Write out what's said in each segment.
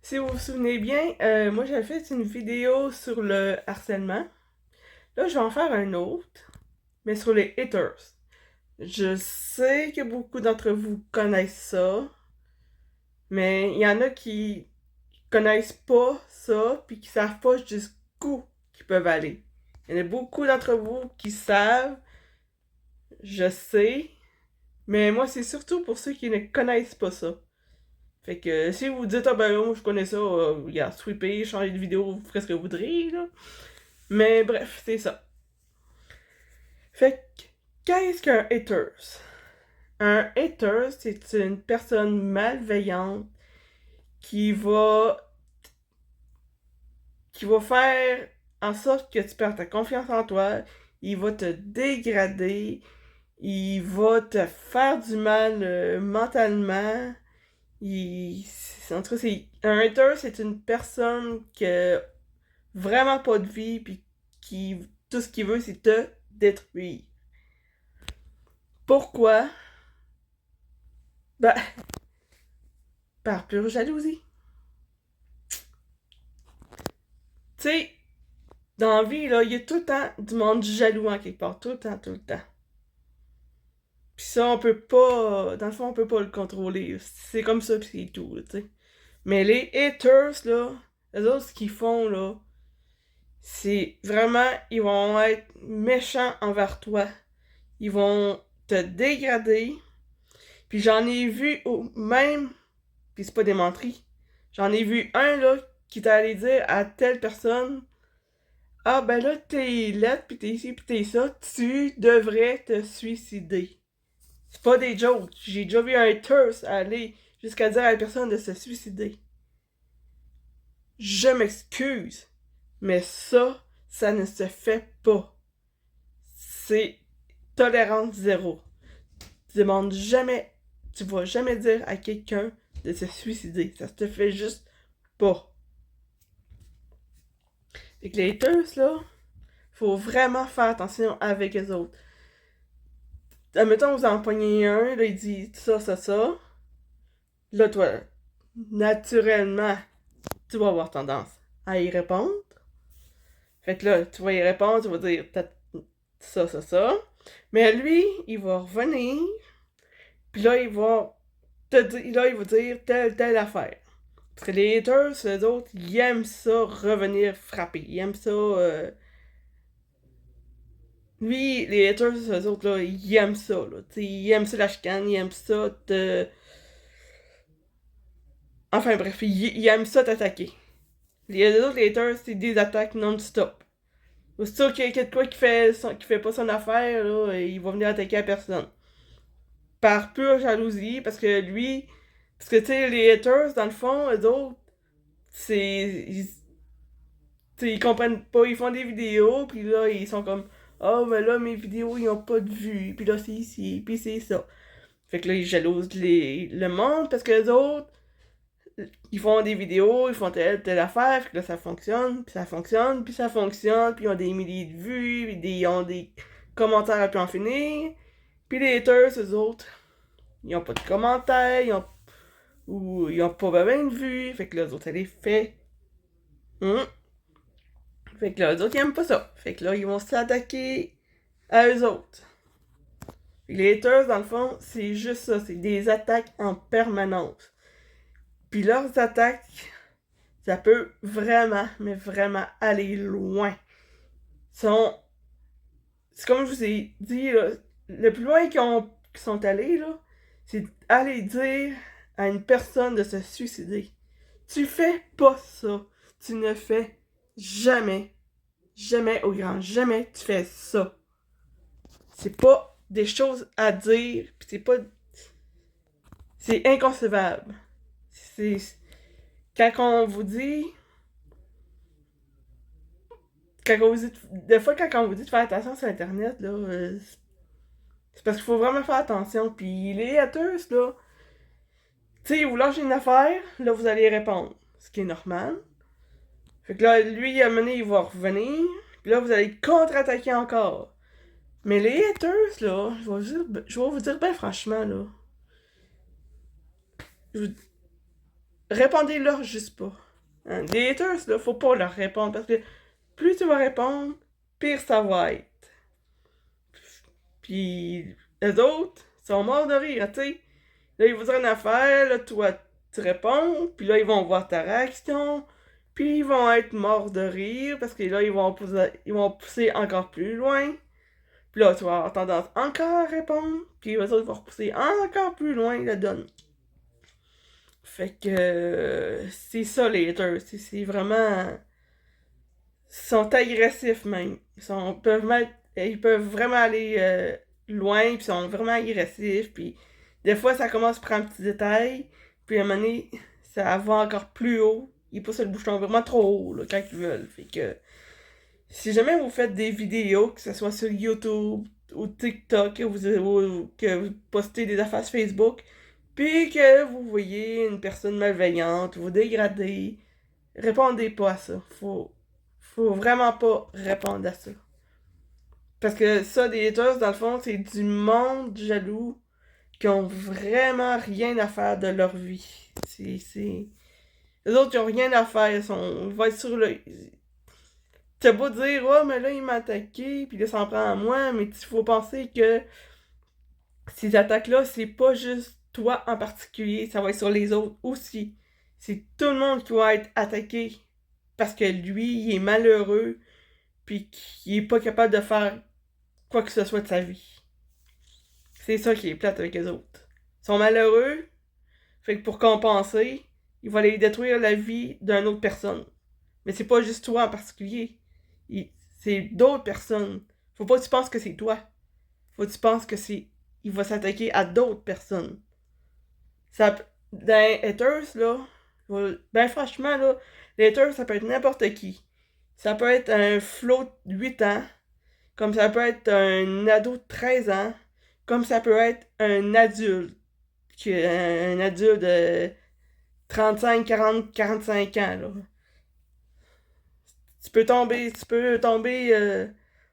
Si vous vous souvenez bien, moi j'avais fait une vidéo sur le harcèlement. Là, je vais en faire un autre, mais sur les haters. Je sais que beaucoup d'entre vous connaissent ça, mais il y en a qui connaissent pas ça, puis qui savent pas jusqu'où ils peuvent aller. Il y en a beaucoup d'entre vous qui savent, je sais, mais moi c'est surtout pour ceux qui ne connaissent pas ça. Fait que si vous dites, ah ben moi je connais ça, regarde, sweeper, changer de vidéo, vous ferez ce que vous voudrez, là. Mais bref, c'est ça. Fait que, qu'est-ce qu'un haters? Un hater, c'est une personne malveillante qui va faire en sorte que tu perds ta confiance en toi, il va te dégrader, il va te faire du mal mentalement. En tout cas, un hater, c'est une personne qui a vraiment pas de vie, puis qui tout ce qu'il veut, c'est te détruire. Pourquoi? Ben, par pure jalousie. Tu sais, dans la vie, là, il y a tout le temps du monde jaloux en quelque part. Tout le temps, tout le temps. Pis ça, on peut pas. Dans le fond, on peut pas le contrôler. C'est comme ça, pis c'est tout, tu sais. Mais les haters, là, les autres, ce qu'ils font, là, c'est vraiment. Ils vont être méchants envers toi. Ils vont te dégrader. Puis j'en ai vu même. Puis c'est pas des menteries. J'en ai vu un, là, qui t'a allé dire à telle personne. Ah ben là, t'es laide, pis t'es ici, pis t'es ça, tu devrais te suicider. C'est pas des jokes. J'ai déjà vu un thirst aller jusqu'à dire à la personne de se suicider. Je m'excuse, mais ça ne se fait pas. C'est tolérance zéro. Tu demandes jamais, tu vas jamais dire à quelqu'un de se suicider. Ça se fait juste pas. Fait que les haters, là, faut vraiment faire attention avec les autres. Admettons, vous en pognez un, là, il dit ça, ça, ça. Là, toi, naturellement, tu vas avoir tendance à y répondre. Fait que là, tu vas y répondre, tu vas dire ça, ça, ça. Mais lui, il va revenir, puis là, il va te dire, là, il va dire telle affaire. Parce que les haters, eux autres, ils aiment ça revenir frapper. Ils aiment ça. Lui, les haters, eux autres, là, ils aiment ça, là. T'sais, ils aiment ça la chicane, ils aiment ça te. Enfin bref, ils aiment ça t'attaquer. Les autres, les haters, c'est des attaques non-stop. Aussitôt qu'il y a quelqu'un qui fait pas son affaire, là, il va venir attaquer la personne. Par pure jalousie, parce que lui. Parce que, tu sais, les haters, dans le fond, eux autres, c'est. Ils comprennent pas, ils font des vidéos, puis là, ils sont comme. Oh, mais là, mes vidéos, ils ont pas de vues, puis là, c'est ici, puis c'est ça. Fait que là, ils jalousent le monde, parce que les autres, ils font des vidéos, ils font telle affaire, fait que là, ça fonctionne, puis ça fonctionne, puis ça fonctionne, puis ils ont des milliers de vues, puis ils ont des commentaires à pu en finir. Puis les haters, eux autres, ils ont pas de commentaires, ils ont pas bien de vues, fait que là, les autres, ça les fait. Fait que là, les autres, ils aiment pas ça. Fait que là, ils vont s'attaquer à eux autres. Les haters, dans le fond, c'est juste ça, c'est des attaques en permanence. Puis leurs attaques, ça peut vraiment, mais vraiment aller loin. C'est comme je vous ai dit, là, le plus loin qu'ils sont allés, là, c'est aller dire à une personne de se suicider. Tu fais pas ça. Tu ne fais jamais, jamais au grand jamais tu fais ça. C'est pas des choses à dire, pis c'est pas. C'est inconcevable. C'est. Quand on vous dit. Des fois, quand on vous dit de faire attention sur Internet, là, c'est parce qu'il faut vraiment faire attention. Puis les haters, là, tu sais, vous lâchez une affaire, là, vous allez répondre. Ce qui est normal. Fait que là, lui, à un moment donné, il va revenir. Puis là, vous allez contre-attaquer encore. Mais les haters, là, je vais vous dire ben franchement, là. je- Répondez-leur juste pas. Hein, les haters, là, faut pas leur répondre parce que plus tu vas répondre, pire ça va être. Puis les autres sont morts de rire, tu sais. Là, ils vont dire une affaire, là, toi, tu réponds, puis là, ils vont voir ta réaction, puis ils vont être morts de rire parce que là, ils vont pousser encore plus loin. Puis là, tu vas avoir tendance encore à répondre, puis eux autres vont repousser encore plus loin la donne. Fait que c'est ça les haters, c'est vraiment. Ils sont agressifs même. Ils peuvent vraiment aller loin, puis sont vraiment agressifs, puis des fois ça commence par un petit détail, puis à un moment donné, ça va encore plus haut. Ils poussent le bouchon vraiment trop haut là, quand ils veulent. Fait que si jamais vous faites des vidéos, que ce soit sur YouTube ou TikTok, ou que vous postez des affaires sur Facebook, puis que vous voyez une personne malveillante, vous dégradez, répondez pas à ça. Faut vraiment pas répondre à ça. Parce que ça, des haters, dans le fond, c'est du monde jaloux qui ont vraiment rien à faire de leur vie. Les autres, ils ont rien à faire. Ils vont être sur le. T'as beau dire, oh, mais là, il m'a attaqué, puis là, ça en prend à moi, mais il faut penser que ces attaques-là, c'est pas juste toi en particulier, ça va être sur les autres aussi. C'est tout le monde qui va être attaqué parce que lui, il est malheureux, puis qu'il est pas capable de faire quoi que ce soit de sa vie. C'est ça qui est plate avec les autres. Ils sont malheureux, fait que pour compenser, il va aller détruire la vie d'une autre personne. Mais c'est pas juste toi en particulier. C'est d'autres personnes. Faut pas que tu penses que c'est toi. Faut que tu penses que c'est. Il va s'attaquer à d'autres personnes. Dans haters, là, ben franchement, là, les haters, ça peut être n'importe qui. Ça peut être un flot de 8 ans, comme ça peut être un ado de 13 ans, comme ça peut être un adulte, un adulte de 35, 40, 45 ans, là. Tu peux tomber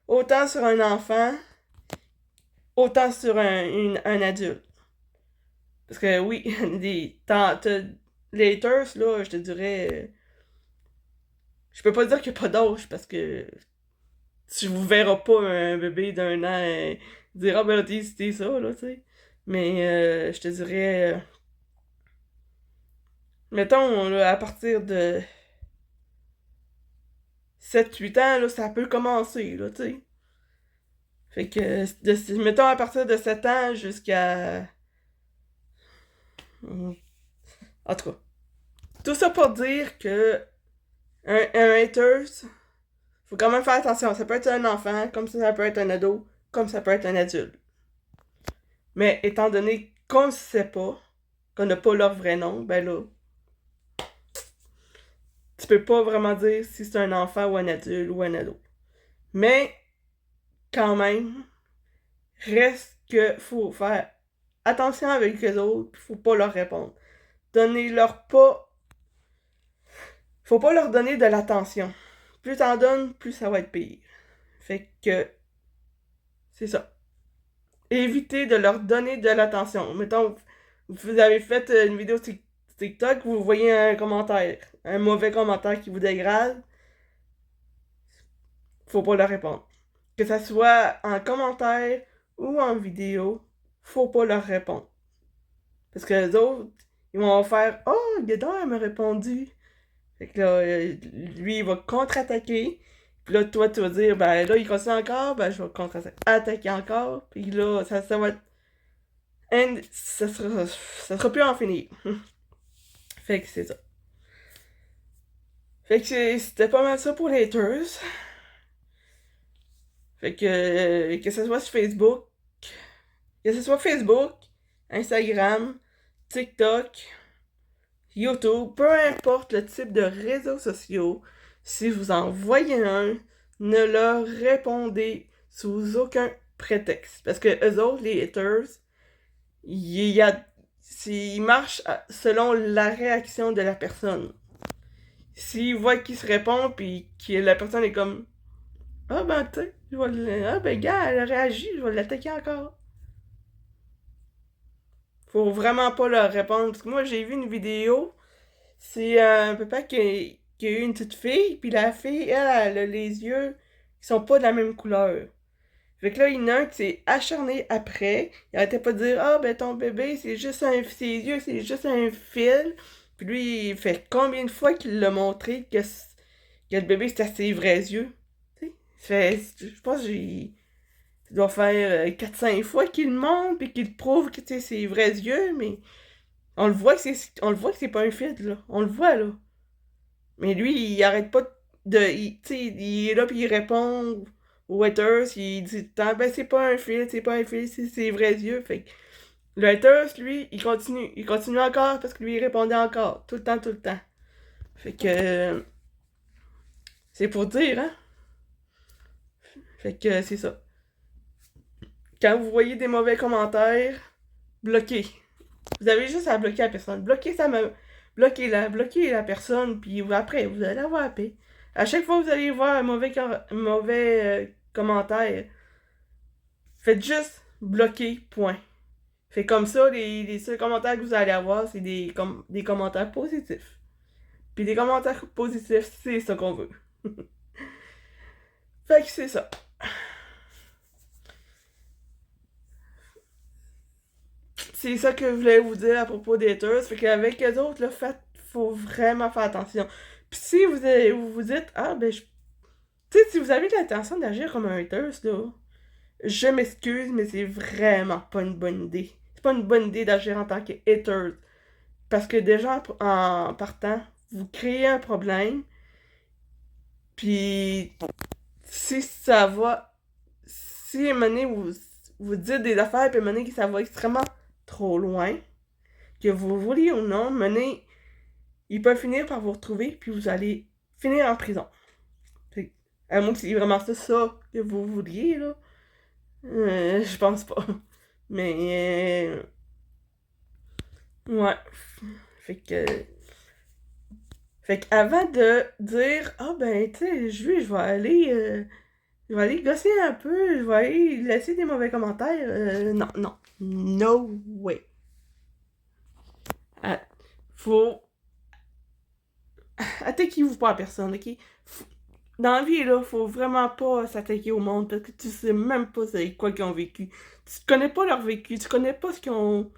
autant sur un enfant, autant sur un adulte. Parce que oui, les haters, là, je te dirais. Je peux pas dire qu'il n'y a pas d'âge parce que tu vous verras pas un bébé d'un an dire ah ben c'était ça, là, tu sais. Mais je te dirais. Mettons, là, à partir de 7 8 ans, là, ça peut commencer, là, tu sais. Fait que, mettons, à partir de 7 ans jusqu'à. En tout cas. Tout ça pour dire que un haters, faut quand même faire attention. Ça peut être un enfant, comme ça peut être un ado, comme ça peut être un adulte. Mais étant donné qu'on ne sait pas, qu'on n'a pas leur vrai nom, ben là, tu peux pas vraiment dire si c'est un enfant ou un adulte ou un ado. Mais, quand même, reste que faut faire attention avec les autres, pis faut pas leur répondre. Donnez-leur pas. Faut pas leur donner de l'attention. Plus t'en donnes, plus ça va être pire. Fait que, c'est ça. Évitez de leur donner de l'attention. Mettons, vous avez fait une vidéo TikTok, vous voyez un commentaire, un mauvais commentaire qui vous dégrade, faut pas leur répondre. Que ça soit en commentaire ou en vidéo, faut pas leur répondre. Parce que les autres, ils vont faire oh, Guédard m'a répondu. Fait que là, lui, il va contre-attaquer. Puis là, toi, tu vas dire, ben là, il continue encore, ben je vais contre-attaquer encore. Puis là, ça va être. Ça sera plus en finir. Fait que c'est ça. Fait que c'était pas mal ça pour les haters. Fait que ce soit sur Facebook, que ce soit Facebook, Instagram, TikTok, YouTube, peu importe le type de réseaux sociaux, si vous en voyez un, ne leur répondez sous aucun prétexte. Parce que eux autres, les haters, ils marchent selon la réaction de la personne. S'ils voient qui se répond, puis que la personne est comme ah ben tu sais, Ah, ben, gars, elle a réagi, je vais l'attaquer encore. Faut vraiment pas leur répondre. Parce que moi, j'ai vu une vidéo. C'est un papa qui a eu une petite fille, puis la fille, elle a les yeux qui sont pas de la même couleur. Fait que là, il y en a un qui s'est acharné après. Il arrêtait pas de dire: Ah, ben ton bébé, c'est juste ses yeux, c'est juste un fil. Puis lui, il fait combien de fois qu'il l'a montré que le bébé, c'était ses vrais yeux? Tu sais? Je pense qu'il doit faire 4-5 fois qu'il le montre, puis qu'il prouve que c'est ses vrais yeux, mais on le voit que c'est pas un fil, là. On le voit, là. Mais lui, il arrête pas tu sais, il est là puis il répond aux haters, il dit tout le temps: ben c'est pas un fil, c'est pas un fil, c'est ses vrais yeux. Fait que le haters, lui, il continue encore parce que lui, il répondait encore, tout le temps, tout le temps. Fait que, c'est pour dire, hein. Fait que, c'est ça. Quand vous voyez des mauvais commentaires, bloquez. Vous avez juste à bloquer la personne. Bloquez la personne, puis après, vous allez avoir la paix. À chaque fois que vous allez voir un mauvais commentaire, faites juste bloquer, point. Fait comme ça, les seuls commentaires que vous allez avoir, c'est des commentaires positifs. Puis des commentaires positifs, c'est ça qu'on veut. Fait que c'est ça. C'est ça que je voulais vous dire à propos des haters. Fait qu'avec les autres, là, faut vraiment faire attention. Puis si vous dites: Ah, ben, tu sais, si vous avez l'intention d'agir comme un haters, là, je m'excuse, mais c'est vraiment pas une bonne idée. C'est pas une bonne idée d'agir en tant que haters. Parce que déjà, en partant, vous créez un problème. Puis, si ça va. Si à un moment donné, vous dites des affaires, puis à un moment donné, que ça va extrêmement trop loin, que vous vouliez ou non, à un moment donné, ils peuvent finir par vous retrouver, puis vous allez finir en prison. Fait à moins que c'est vraiment ça que vous vouliez, là. Je pense pas. Mais, ouais. Fait que. Fait qu'avant de dire: Ah, ben, tu sais, je vais aller gosser un peu, je vais aller laisser des mauvais commentaires. Non, non. No way. Ah, faut. Attaquez-vous pas à personne, ok? Dans la vie, là, faut vraiment pas s'attaquer au monde parce que tu sais même pas c'est quoi qu'ils ont vécu. Tu connais pas leur vécu, tu connais pas ce qu'ils ont.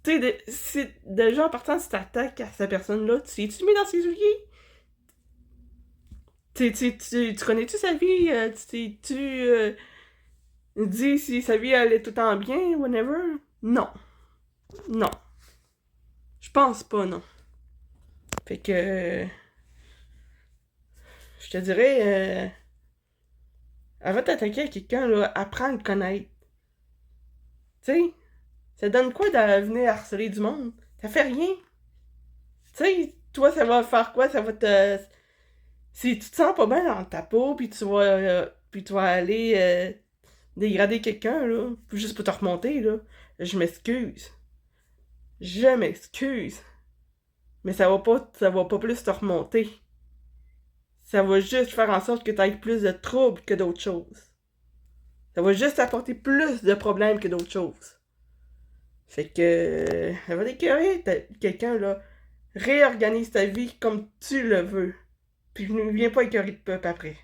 Tu sais, si déjà en partant, tu t'attaques à cette personne-là, tu mets dans ses souliers? Tu connais-tu sa vie? Tu dis si sa vie allait tout le temps bien, whatever? Non. Non. Je pense pas, non. Fait que. Je te dirais. Avant de t'attaquer à quelqu'un, là, apprends à le connaître. Tu sais, ça donne quoi de venir harceler du monde? Ça fait rien. Tu sais, toi, ça va faire quoi? Ça va te. Si tu te sens pas bien dans ta peau, puis tu vas aller dégrader quelqu'un, là, juste pour te remonter, là, je m'excuse. Je m'excuse. Mais ça va pas plus te remonter. Ça va juste faire en sorte que tu aies plus de troubles que d'autres choses. Ça va juste apporter plus de problèmes que d'autres choses. Fait que ça va d'écœurer quelqu'un, là. Réorganise ta vie comme tu le veux. Puis ne viens pas écœurer de peuple après.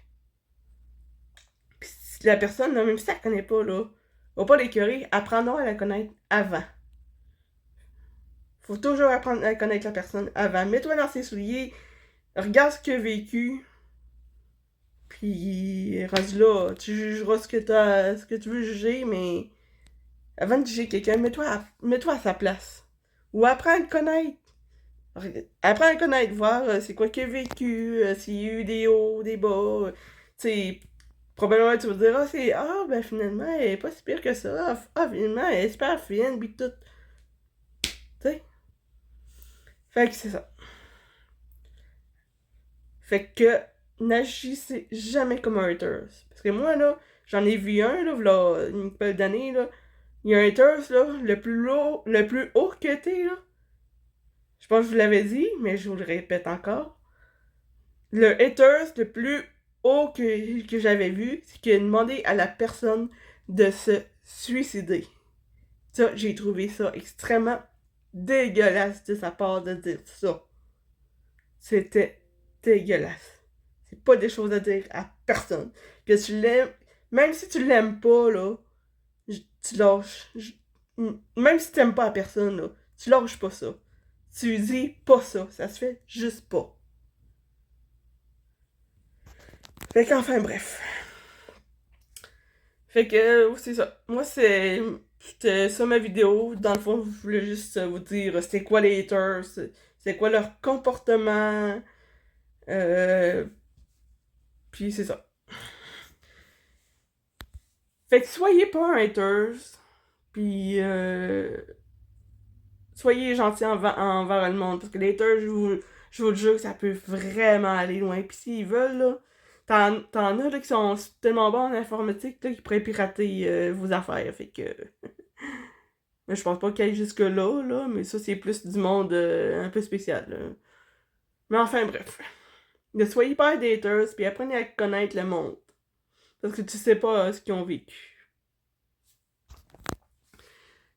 Puis si la personne, là, même si elle ne connaît pas, là, va pas l'écœurer, apprends à la connaître avant. Faut toujours apprendre à connaître la personne avant. Mets-toi dans ses souliers, regarde ce qu'il a vécu, puis rendu là, tu jugeras ce que tu veux juger, mais avant de juger quelqu'un, mets-toi à sa place. Ou apprends à le connaître. Apprends à le connaître, voir c'est quoi qu'il a vécu, s'il y a eu des hauts, des bas. Tu sais, probablement tu vas dire: Ah, ben finalement, elle est pas si pire que ça. Ah, finalement, elle est super fine, pis tout. Tu sais? Fait que c'est ça. Fait que n'agissez jamais comme un haters. Parce que moi, là, j'en ai vu un, là, v'là une couple d'années, là. Il y a un haters, là, le plus haut que t'es, là. Je pense que je vous l'avais dit, mais je vous le répète encore. Le haters le plus que j'avais vu, c'est qu'il a demandé à la personne de se suicider. Ça, j'ai trouvé ça extrêmement dégueulasse de sa part de dire ça. C'était dégueulasse. C'est pas des choses à dire à personne. Que tu l'aimes, même si tu l'aimes pas, là, tu lâches. Même si t'aimes pas la personne, là, tu lâches pas ça. Tu dis pas ça. Ça se fait juste pas. Fait qu'enfin, bref. Fait que, c'est ça. Moi, c'était ça ma vidéo. Dans le fond, je voulais juste vous dire c'était quoi les haters, c'est quoi leur comportement. Euh, Puis c'est ça. Fait que soyez pas un haters. Puis soyez gentils envers le monde. Parce que les haters, je vous le jure que ça peut vraiment aller loin. Puis s'ils veulent, là, t'en as là, qui sont tellement bons en informatique là, qui pourraient pirater vos affaires. Fait que. Mais je pense pas qu'il aille jusque-là, là, mais ça, c'est plus du monde un peu spécial. Là. Mais enfin, bref. Ne soyez pas des haters, puis apprenez à connaître le monde. Parce que tu sais pas ce qu'ils ont vécu.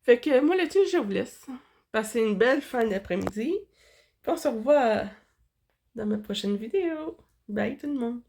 Fait que moi, là-dessus, je vous laisse. Passez une belle fin d'après-midi. Puis on se revoit dans ma prochaine vidéo. Bye tout le monde.